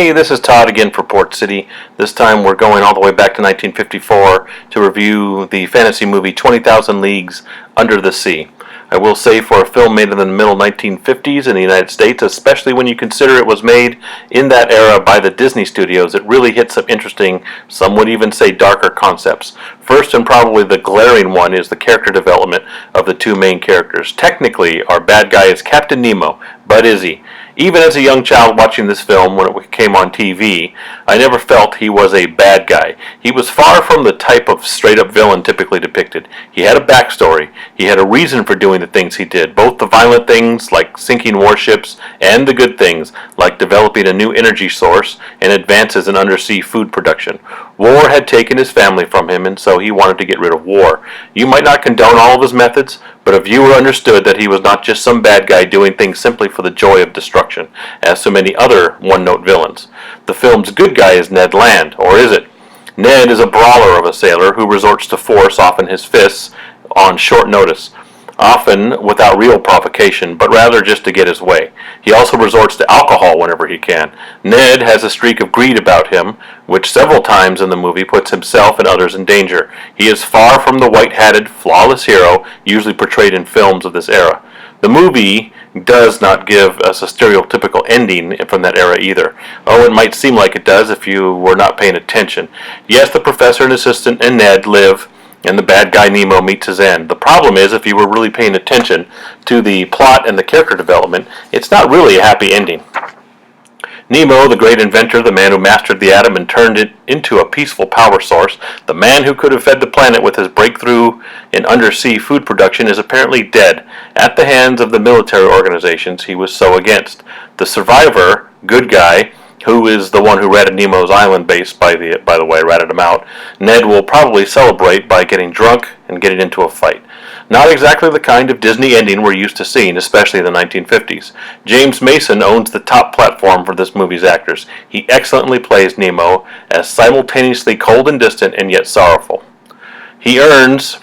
Hey, this is Todd again for Port City. This time we're going all the way back to 1954 to review the fantasy movie 20,000 Leagues Under the Sea. I will say, for a film made in the middle 1950s in the United States, especially when you consider it was made in that era by the Disney studios, it really hits some interesting, some would even say darker concepts. First, and probably the glaring one, is the character development of the two main characters. Technically, our bad guy is Captain Nemo, but is he? Even as a young child watching this film when it came on TV, I never felt he was a bad guy. He was far from the type of straight-up villain typically depicted. He had a backstory. He had a reason for doing the things he did, both the violent things like sinking warships and the good things like developing a new energy source and advances in undersea food production. War had taken his family from him, and so he wanted to get rid of war. You might not condone all of his methods, but a viewer understood that he was not just some bad guy doing things simply for the joy of destruction, as so many other one-note villains. The film's good guy is Ned Land, or is it? Ned is a brawler of a sailor who resorts to force, often his fists, on short notice, often without real provocation, but rather just to get his way. He also resorts to alcohol whenever he can. Ned has a streak of greed about him, which several times in the movie puts himself and others in danger. He is far from the white-hatted, flawless hero usually portrayed in films of this era. The movie does not give us a stereotypical ending from that era either. Oh, it might seem like it does if you were not paying attention. Yes, the professor and assistant and Ned live, and the bad guy Nemo meets his end. The problem is, if you were really paying attention to the plot and the character development, it's not really a happy ending. Nemo, the great inventor, the man who mastered the atom and turned it into a peaceful power source, the man who could have fed the planet with his breakthrough in undersea food production, is apparently dead at the hands of the military organizations he was so against. The survivor, good guy, who is the one who ratted Nemo's island base, by the way, ratted him out, Ned will probably celebrate by getting drunk and getting into a fight. Not exactly the kind of Disney ending we're used to seeing, especially in the 1950s. James Mason owns the top platform for this movie's actors. He excellently plays Nemo as simultaneously cold and distant and yet sorrowful. He earns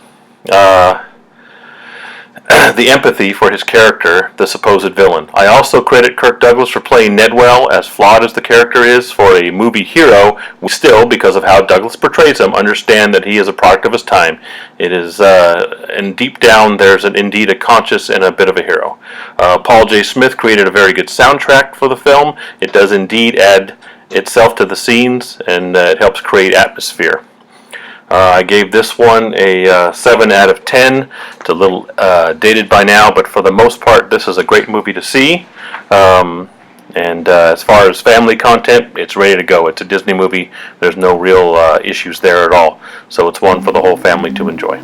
the empathy for his character, the supposed villain. I also credit Kirk Douglas for playing Ned well. As flawed as the character is for a movie hero, we still, because of how Douglas portrays him, understand that he is a product of his time. It is, and deep down, there's indeed a conscious and a bit of a hero. Paul J. Smith created a very good soundtrack for the film. It does indeed add itself to the scenes, and it helps create atmosphere. I gave this one a 7 out of 10. It's a little dated by now, but for the most part, this is a great movie to see. As far as family content, it's ready to go. It's a Disney movie. There's no real issues there at all. So it's one for the whole family to enjoy.